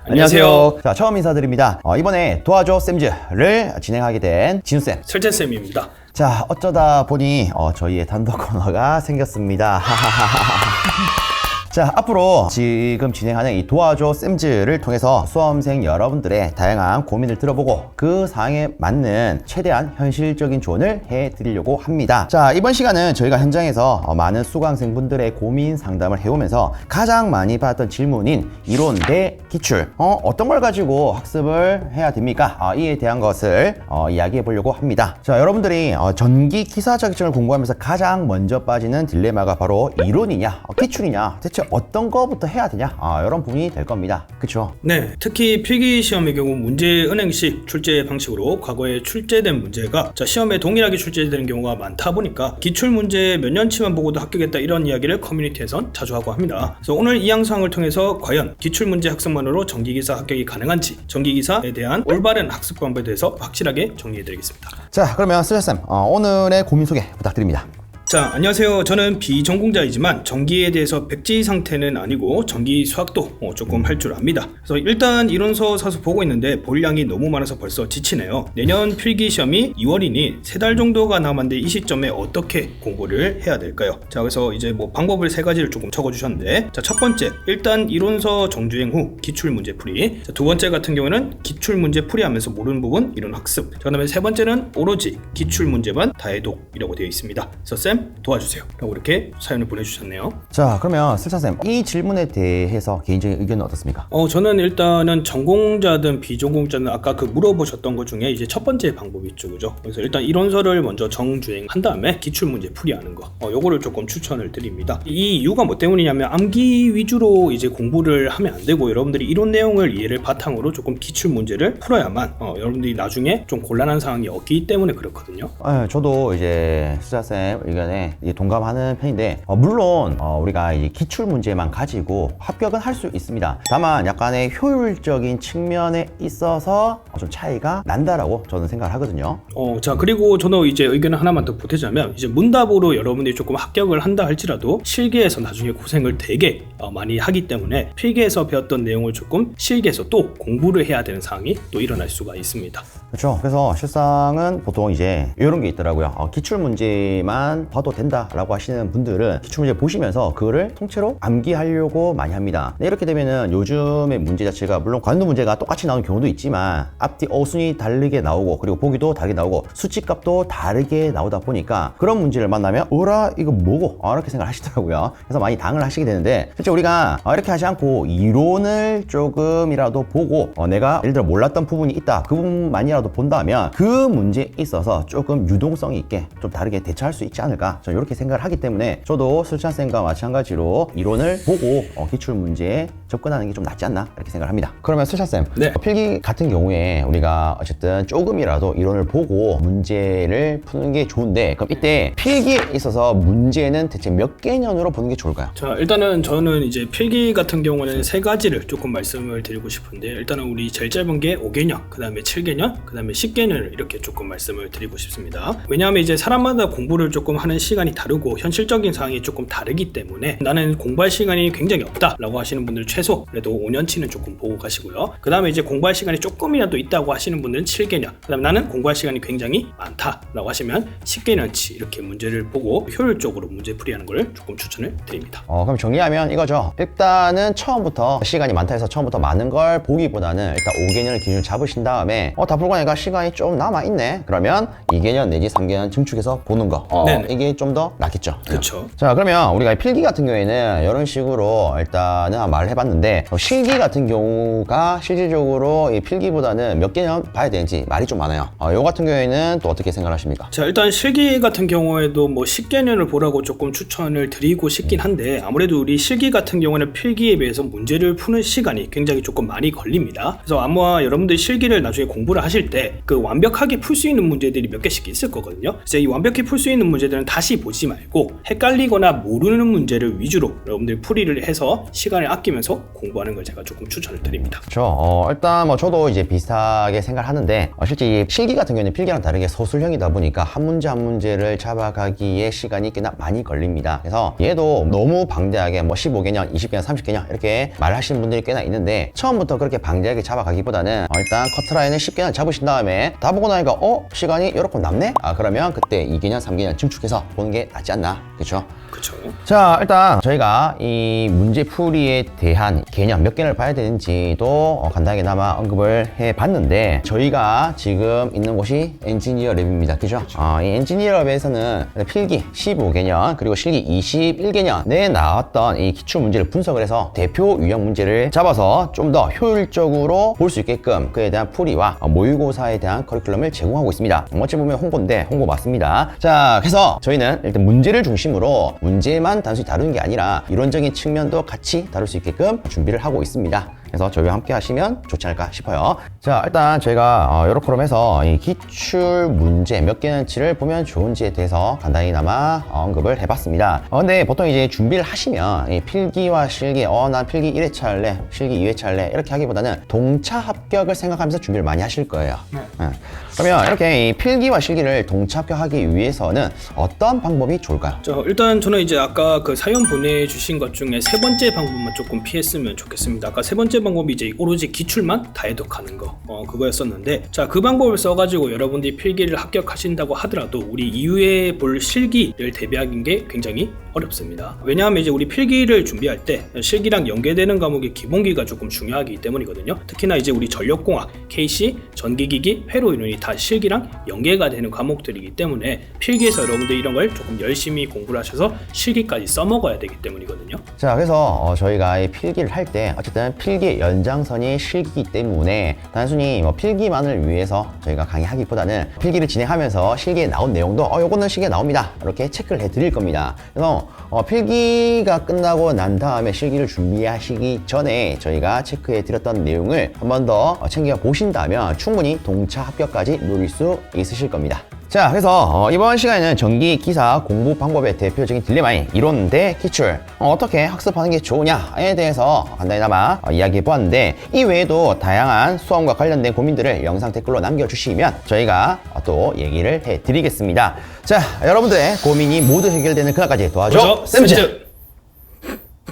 안녕하세요. 자, 처음 인사드립니다. 이번에 도와줘 쌤즈를 진행하게 된 진우쌤. 철재쌤입니다. 자, 어쩌다 보니 저희의 단독 코너가 생겼습니다. 자, 앞으로 지금 진행하는 이 도와줘 쌤즈를 통해서 수험생 여러분들의 다양한 고민을 들어보고 그 사항에 맞는 최대한 현실적인 조언을 해드리려고 합니다. 자, 이번 시간은 저희가 현장에서 많은 수강생분들의 고민 상담을 해오면서 가장 많이 받았던 질문인 이론 대 기출, 어떤 걸 가지고 학습을 해야 됩니까? 이에 대한 것을 이야기해 보려고 합니다. 자, 여러분들이 전기 기사 자격증을 공부하면서 가장 먼저 빠지는 딜레마가 바로 이론이냐 기출이냐, 대체 어떤 거부터 해야 되냐, 이런 부분이 될 겁니다. 그쵸? 네, 특히 필기시험의 경우 문제 은행식 출제 방식으로 과거에 출제된 문제가 시험에 동일하게 출제되는 경우가 많다 보니까 기출 문제 몇 년치만 보고도 합격했다 이런 이야기를 커뮤니티에선 자주 하고 합니다. 그래서 오늘 이 영상을 통해서 과연 기출 문제 학습만으로 전기기사 합격이 가능한지, 전기기사에 대한 올바른 학습 방법에 대해서 확실하게 정리해드리겠습니다. 자, 그러면 스자쌤 오늘의 고민 소개 부탁드립니다. 자, 안녕하세요. 저는 비전공자이지만 전기에 대해서 백지 상태는 아니고 전기 수학도 조금 할 줄 압니다. 그래서 일단 이론서 사서 보고 있는데 볼 양이 너무 많아서 벌써 지치네요. 내년 필기 시험이 2월이니 3달 정도가 남았는데 이 시점에 어떻게 공부를 해야 될까요? 자, 그래서 이제 방법을 3가지를 조금 적어주셨는데, 자, 첫 번째, 일단 이론서 정주행 후 기출 문제 풀이. 자, 두 번째 같은 경우는 기출 문제 풀이하면서 모르는 부분 이론 학습. 자, 그다음에 세 번째는 오로지 기출 문제만 다해독이라고 되어 있습니다. 그래서 쌤 도와주세요 라고 이렇게 사연을 보내주셨네요. 자, 그러면 슬차쌤 이 질문에 대해서 개인적인 의견은 어떻습니까? 저는 일단은 전공자든 비전공자든 아까 물어보셨던 것 중에 이제 첫 번째 방법이 있죠, 그죠? 그래서 일단 이론서를 먼저 정주행한 다음에 기출 문제 풀이하는 거, 요거를 조금 추천을 드립니다. 이 이유가 뭐 때문이냐면 암기 위주로 이제 공부를 하면 안 되고, 여러분들이 이론 내용을 이해를 바탕으로 조금 기출 문제를 풀어야만 여러분들이 나중에 좀 곤란한 상황이 없기 때문에 그렇거든요. 저도 이제 슬차쌤 의견에 동감하는 편인데, 물론 우리가 이 기출 문제만 가지고 합격은 할 수 있습니다. 다만 약간의 효율적인 측면에 있어서 좀 차이가 난다라고 저는 생각을 하거든요. 자, 그리고 저는 이제 의견을 하나만 더 보태자면, 이제 문답으로 여러분들이 조금 합격을 한다 할지라도 실기에서 나중에 고생을 되게 많이 하기 때문에 필기에서 배웠던 내용을 조금 실기에서 또 공부를 해야 되는 상황이 또 일어날 수가 있습니다. 그렇죠. 그래서 실상은 보통 이제 이런 게 있더라고요. 기출 문제만 봐도 된다라고 하시는 분들은 기출 문제 보시면서 그거를 통째로 암기하려고 많이 합니다. 이렇게 되면은 요즘의 문제 자체가 물론 관도 문제가 똑같이 나오는 경우도 있지만 앞뒤 어순이 다르게 나오고, 그리고 보기도 다르게 나오고, 수치값도 다르게 나오다 보니까 그런 문제를 만나면 어라 이거 뭐고 이렇게 생각하시더라고요. 그래서 많이 당을 하시게 되는데, 실제 우리가 이렇게 하지 않고 이론을 조금이라도 보고 내가 예를 들어 몰랐던 부분이 있다, 그 부분만이라도 본다면 그 문제에 있어서 조금 유동성이 있게 좀 다르게 대처할 수 있지 않을까, 저는 이렇게 생각을 하기 때문에 저도 슬찬쌤과 마찬가지로 이론을 보고 기출 문제에 접근하는 게 좀 낫지 않나 이렇게 생각을 합니다. 그러면 슬찬쌤, 네. 필기 같은 경우에 우리가 어쨌든 조금이라도 이론을 보고 문제를 푸는 게 좋은데, 그럼 이때 필기에 있어서 문제는 대체 몇 개년으로 보는 게 좋을까요? 자, 일단은 저는 이제 필기 같은 경우는 3가지를 조금 말씀을 드리고 싶은데, 일단은 우리 제일 짧은 게 5개년, 그 다음에 7개년, 그 다음에 10개년을 이렇게 조금 말씀을 드리고 싶습니다. 왜냐하면 이제 사람마다 공부를 조금 하는 시간이 다르고 현실적인 상황이 조금 다르기 때문에 나는 공부할 시간이 굉장히 없다 라고 하시는 분들 최소 그래도 5년치는 조금 보고 가시고요. 그 다음에 이제 공부할 시간이 조금이라도 있다고 하시는 분들은 7개년, 그 다음에 나는 공부할 시간이 굉장히 많다 라고 하시면 10개년치 이렇게 문제를 보고 효율적으로 문제 풀이하는 걸 조금 추천을 드립니다. 그럼 정리하면 이거죠. 일단은 처음부터 시간이 많다 해서 처음부터 많은 걸 보기보다는 일단 5개년을 기준으로 잡으신 다음에 다 풀고 나니까 시간이 좀 남아있네, 그러면 2개년 내지 3개년 증축해서 보는 거, 이게 좀 더 낫겠죠. 그렇죠. 자, 그러면 우리가 필기 같은 경우에는 이런 식으로 일단은 말을 해봤는데, 실기 같은 경우가 실질적으로 이 필기보다는 몇 개년 봐야 되는지 말이 좀 많아요. 요 같은 경우에는 또 어떻게 생각하십니까? 자, 일단 실기 같은 경우에도 10개년을 보라고 조금 추천을 드리고 싶긴 한데, 아무래도 우리 실기 같은 경우는 필기에 비해서 문제를 푸는 시간이 굉장히 조금 많이 걸립니다. 그래서 아마 여러분들 실기를 나중에 공부를 하실 문제인데 그 완벽하게 풀 수 있는 문제들이 몇 개씩 있을 거거든요. 그래서 이 완벽히 풀 수 있는 문제들은 다시 보지 말고 헷갈리거나 모르는 문제를 위주로 여러분들이 풀이를 해서 시간을 아끼면서 공부하는 걸 제가 조금 추천을 드립니다. 그렇죠. 일단 뭐 저도 이제 비슷하게 생각을 하는데 실제 이 필기 같은 경우는 필기랑 다르게 서술형이다 보니까 한 문제 한 문제를 잡아가기에 시간이 꽤나 많이 걸립니다. 그래서 얘도 너무 방대하게 뭐 15개년, 20개년, 30개년 이렇게 말하시는 분들이 꽤나 있는데 처음부터 그렇게 방대하게 잡아가기보다는 일단 커트라인을 10개년 잡으신 다음에 다 보고 나니까 시간이 이렇게 남네? 그러면 그때 2개년, 3개년 증축해서 보는 게 낫지 않나? 그렇죠? 그렇죠. 자, 일단 저희가 이 문제풀이에 대한 개념 몇 개를 봐야 되는지도 간단하게나마 언급을 해봤는데 저희가 지금 있는 곳이 엔지니어 랩입니다. 그죠? 이 엔지니어 랩에서는 필기 15개년 그리고 실기 21개년에 나왔던 이 기출 문제를 분석을 해서 대표 유형 문제를 잡아서 좀 더 효율적으로 볼 수 있게끔 그에 대한 풀이와 모의고사에 대한 커리큘럼을 제공하고 있습니다. 어찌 보면 홍보인데 홍보 맞습니다. 자, 그래서 저희는 일단 문제를 중심으로 문제만 단순히 다루는 게 아니라 이론적인 측면도 같이 다룰 수 있게끔 준비를 하고 있습니다. 그래서 저희와 함께 하시면 좋지 않을까 싶어요. 자, 일단 저희가 요렇게 해서 이 기출 문제 몇 개는지를 보면 좋은지에 대해서 간단히나마 언급을 해봤습니다. 근데 보통 이제 준비를 하시면 이 필기와 실기, 난 필기 1회차 할래, 실기 2회차 할래 이렇게 하기보다는 동차 합격을 생각하면서 준비를 많이 하실 거예요. 그러면 이렇게 이 필기와 실기를 동차 합격하기 위해서는 어떤 방법이 좋을까요? 자, 일단 저는 이제 아까 그 사연 보내주신 것 중에 세 번째 방법만 조금 피했으면 좋겠습니다. 아까 세 번째 방법이 이제 오로지 기출만 다 해독하는 거 그거였었는데, 자, 그 방법을 써가지고 여러분들이 필기를 합격하신다고 하더라도 우리 이후에 볼 실기를 대비하는 게 굉장히 어렵습니다. 왜냐하면 이제 우리 필기를 준비할 때 실기랑 연계되는 과목의 기본기가 조금 중요하기 때문이거든요. 특히나 이제 우리 전력공학, KC, 전기기기, 회로이론이 다 실기랑 연계가 되는 과목들이기 때문에 필기에서 여러분들 이런 걸 조금 열심히 공부를 하셔서 실기까지 써먹어야 되기 때문이거든요. 자, 그래서 저희가 이 필기를 할 때 어쨌든 필기의 연장선이 실기이기 때문에 단순히 뭐 필기만을 위해서 저희가 강의하기보다는 필기를 진행하면서 실기에 나온 내용도 요거는 실기에 나옵니다 이렇게 체크를 해 드릴 겁니다. 그래서 필기가 끝나고 난 다음에 실기를 준비하시기 전에 저희가 체크해 드렸던 내용을 한 번 더 챙겨 보신다면 충분히 동차 합격까지 노릴 수 있으실 겁니다. 자, 그래서 이번 시간에는 전기 기사 공부 방법의 대표적인 딜레마인 이론 대 기출, 어떻게 학습하는 게 좋으냐에 대해서 간단히나마 이야기해 보았는데, 이 외에도 다양한 수험과 관련된 고민들을 영상 댓글로 남겨주시면 저희가 또 얘기를 해 드리겠습니다. 자, 여러분들의 고민이 모두 해결되는 그날까지 도와줘 쌤즈!